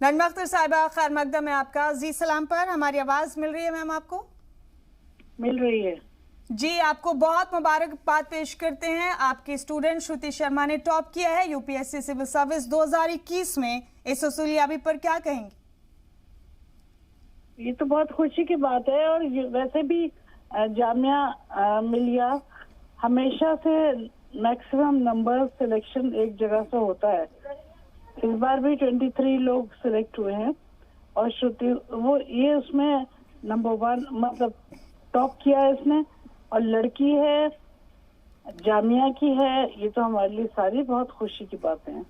नजमा अख्तर साहिबा, खैर मकदम है आपका। जी सलाम पर हमारी आवाज मिल रही है मैम आपको? मिल रही है जी, आपको बहुत मुबारकबाद पेश करते हैं। आपकी स्टूडेंट श्रुति शर्मा ने टॉप किया है यूपीएससी सिविल सर्विस 2021 में। इस हसूलियाबी पर क्या कहेंगे? ये तो बहुत खुशी की बात है। और वैसे भी जामिया मिलिया हमेशा से मैक्सिमम नंबर सिलेक्शन एक जगह से होता है। इस बार भी 23 लोग सिलेक्ट हुए हैं और श्रुति वो ये उसमें नंबर 1 मतलब टॉप किया है इसने। और लड़की है, जामिया की है, ये तो हमारे लिए सारी बहुत खुशी की बातें हैं।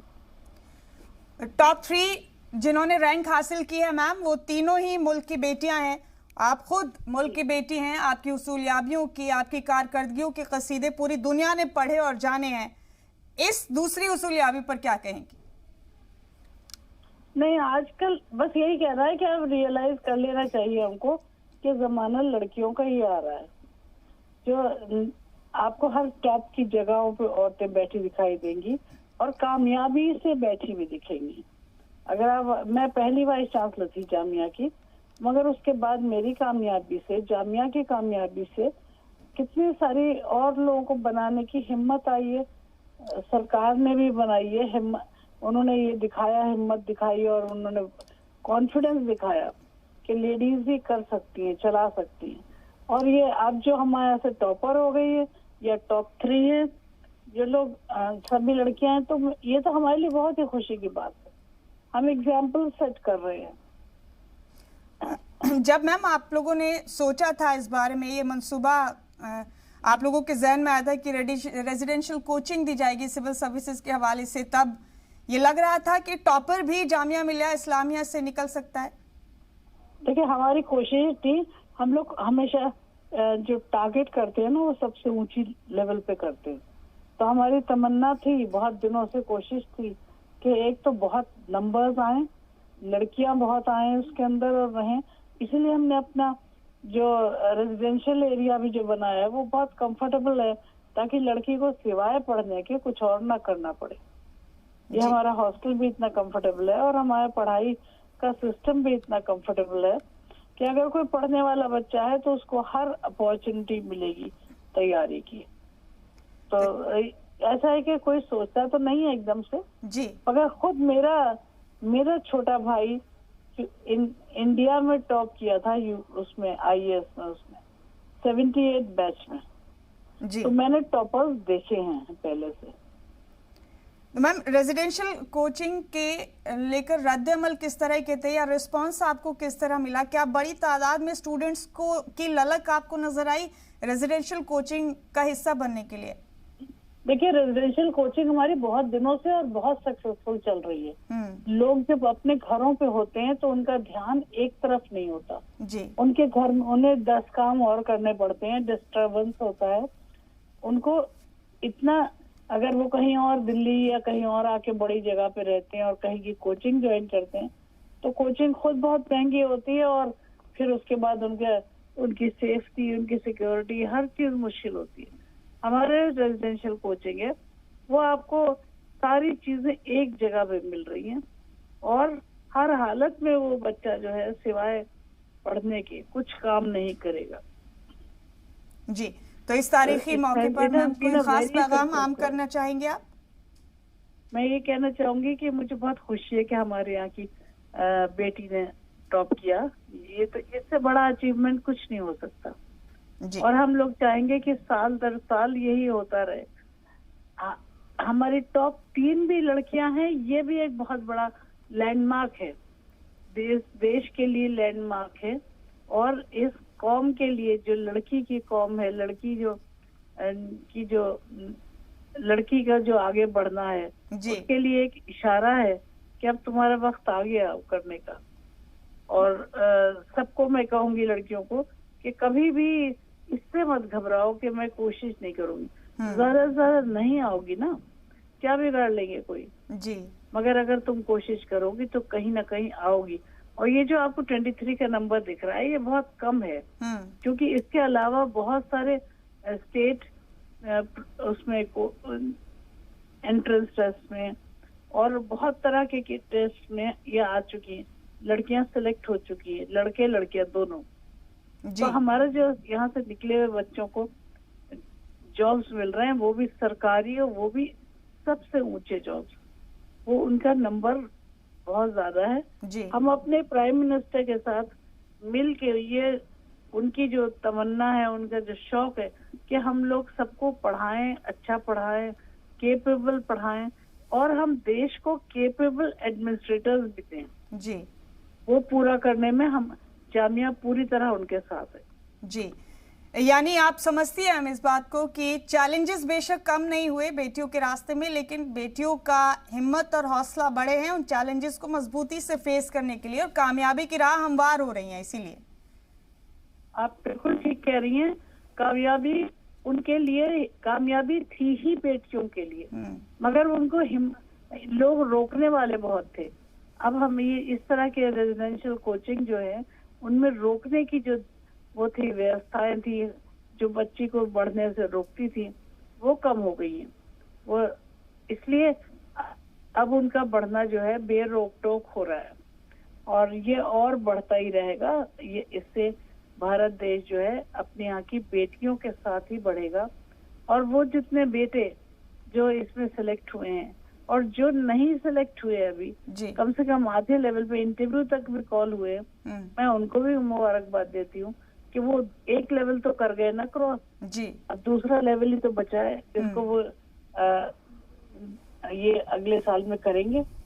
टॉप 3 जिन्होंने रैंक हासिल की है मैम, वो तीनों ही मुल्क की बेटियां हैं। आप खुद मुल्क की बेटी हैं। आपकी उसूलियाबियों की, आपकी कारकर्दगियों के कसीदे पूरी दुनिया ने पढ़े और जाने हैं। इस दूसरी उसूलियाबी पर क्या कहेंगी? नहीं, आजकल बस यही कह रहा है कि अब रियलाइज कर लेना चाहिए हमको कि जमाना लड़कियों का ही आ रहा है। जो आपको हर टॉप की जगहों पे औरतें बैठी दिखाई देंगी और कामयाबी से बैठी भी दिखेंगी। अगर आप मैं पहली वाइस चांसलर थी जामिया की, मगर उसके बाद मेरी कामयाबी से, जामिया की कामयाबी से कितनी सारी और लोगों को बनाने की हिम्मत आई है। सरकार ने भी बनाई है हिम्मत। उन्होंने ये दिखाया, हिम्मत दिखाई और उन्होंने कॉन्फिडेंस दिखाया कि लेडीज भी कर सकती हैं, चला सकती हैं। और ये अब जो हमारे यहाँ से टॉपर हो गई है या टॉप 3 है, जो लोग सभी लड़कियां हैं, तो ये तो हमारे लिए बहुत ही खुशी की बात है। हम एग्जाम्पल सेट कर रहे हैं। जब मैम आप लोगों ने सोचा था इस बारे में, ये मंसूबा आप लोगों के जहन में आया था कि रेजिडेंशियल कोचिंग दी जाएगी सिविल सर्विसेज के हवाले से, तब ये लग रहा था कि टॉपर भी जामिया मिलिया इस्लामिया से निकल सकता है? देखिए, हमारी कोशिश थी, हम लोग हमेशा जो टारगेट करते हैं ना वो सबसे ऊंची लेवल पे करते हैं। तो हमारी तमन्ना थी, बहुत दिनों से कोशिश थी कि एक तो बहुत नंबर्स आए, लड़कियां बहुत आए उसके अंदर और रहें। इसीलिए हमने अपना जो रेजिडेंशियल एरिया भी जो बनाया है वो बहुत कंफर्टेबल है, ताकि लड़की को सिवाय पढ़ने के कुछ और ना करना पड़े। ये हमारा हॉस्टल भी इतना कंफर्टेबल है और हमारा पढ़ाई का सिस्टम भी इतना कंफर्टेबल है कि अगर कोई पढ़ने वाला बच्चा है तो उसको हर अपॉर्चुनिटी मिलेगी तैयारी की। तो ऐसा है कि कोई सोचता तो नहीं है एकदम से जी, मगर खुद मेरा छोटा भाई इंडिया में टॉप किया था उसमें आईएएस में, उसमें 78 बैच में जी। तो मैंने टॉपर्स देखे हैं पहले से। मैम, रेजिडेंशियल कोचिंग के लेकर रद्द अमल किस तरह के थे या रिस्पांस आपको किस तरह मिला? क्या बड़ी तादाद में स्टूडेंट्स को की ललक आपको नजर आई रेजिडेंशियल कोचिंग का हिस्सा बनने के लिए? देखिए, रेजिडेंशियल कोचिंग हमारी बहुत दिनों से और बहुत सक्सेसफुल चल रही है। लोग जब अपने घरों पे होते हैं तो उनका ध्यान एक तरफ नहीं होता जी। उनके घर में उन्हें 10 काम और करने पड़ते हैं, डिस्टर्बेंस होता है उनको इतना। अगर वो कहीं और दिल्ली या कहीं और आके बड़ी जगह पे रहते हैं और कहीं की कोचिंग ज्वाइन करते हैं तो कोचिंग खुद बहुत महंगी होती है और फिर उसके बाद उनकी सेफ्टी, उनकी सिक्योरिटी, हर चीज मुश्किल होती है। हमारे रेजिडेंशियल कोचिंग है वो आपको सारी चीजें एक जगह पे मिल रही हैं और हर हालत में वो बच्चा जो है सिवाय पढ़ने के कुछ काम नहीं करेगा। जी, तो इस तारीखी मौके पर मैम कोई खास पैगाम आम करना चाहेंगे आप? मैं ये कहना चाहूंगी कि मुझे बहुत खुशी है कि हमारे यहाँ की बेटी ने टॉप किया। ये तो इससे बड़ा अचीवमेंट कुछ नहीं हो सकता जी। और हम लोग चाहेंगे कि साल दर साल यही होता रहे। हमारी टॉप 3 भी लड़कियां हैं, ये भी एक बहुत बड़ा लैंडमार्क है, देश के लिए लैंडमार्क है। और इस कौम के लिए, जो लड़की की कौम है, लड़की का जो आगे बढ़ना है उसके लिए एक इशारा है कि अब तुम्हारा वक्त आ गया करने का। और सबको मैं कहूंगी लड़कियों को कि कभी भी इससे मत घबराओ कि मैं कोशिश नहीं करूंगी। ज्यादा नहीं आओगी ना, क्या बिगाड़ लेंगे कोई जी। मगर अगर तुम कोशिश करोगी तो कहीं ना कहीं आओगी। और ये जो आपको 23 का नंबर दिख रहा है ये बहुत कम है, क्योंकि इसके अलावा बहुत सारे स्टेट उसमें एंट्रेंस टेस्ट में और बहुत तरह के टेस्ट में ये आ चुकी हैं। लड़कियां सिलेक्ट हो चुकी है, लड़के लड़कियां दोनों। जी तो हमारे जो यहाँ से निकले हुए बच्चों को जॉब्स मिल रहे हैं, वो भी सरकारी और वो भी सबसे ऊंचे जॉब्स। वो उनका नंबर बहुत ज्यादा है। जी हम अपने प्राइम मिनिस्टर के साथ मिल के ये उनकी जो तमन्ना है, उनका जो शौक है कि हम लोग सबको पढ़ाएं, अच्छा पढ़ाएं, केपेबल पढ़ाएं और हम देश को केपेबल एडमिनिस्ट्रेटर्स भी दें, जी वो पूरा करने में हम जामिया पूरी तरह उनके साथ है। जी, यानी आप समझती हैं हम इस बात को कि चैलेंजेस बेशक कम नहीं हुए बेटियों के रास्ते में, लेकिन बेटियों का हिम्मत और हौसला बढ़े हैं उन चैलेंजेस को मजबूती से फेस करने के लिए, और कामयाबी की राह हमवार हो रही है। इसीलिए आप बिल्कुल ठीक कह रही हैं। कामयाबी उनके लिए कामयाबी थी ही बेटियों के लिए, मगर उनको लोग रोकने वाले बहुत थे। अब हम ये इस तरह के रेजिडेंशियल कोचिंग जो है उनमें रोकने की जो वो थी व्यवस्थाएं थी, जो बच्ची को बढ़ने से रोकती थी, वो कम हो गई हैं। वो इसलिए अब उनका बढ़ना जो है बेरोक टोक हो रहा है और ये और बढ़ता ही रहेगा। ये इससे भारत देश जो है अपने यहाँ की बेटियों के साथ ही बढ़ेगा। और वो जितने बेटे जो इसमें सिलेक्ट हुए हैं और जो नहीं सिलेक्ट हुए अभी, कम से कम आधे लेवल पे इंटरव्यू तक भी कॉल हुए, मैं उनको भी मुबारकबाद देती हूँ कि वो एक लेवल तो कर गए ना क्रॉस जी, अब दूसरा लेवल ही तो बचा है जिसको वो ये अगले साल में करेंगे।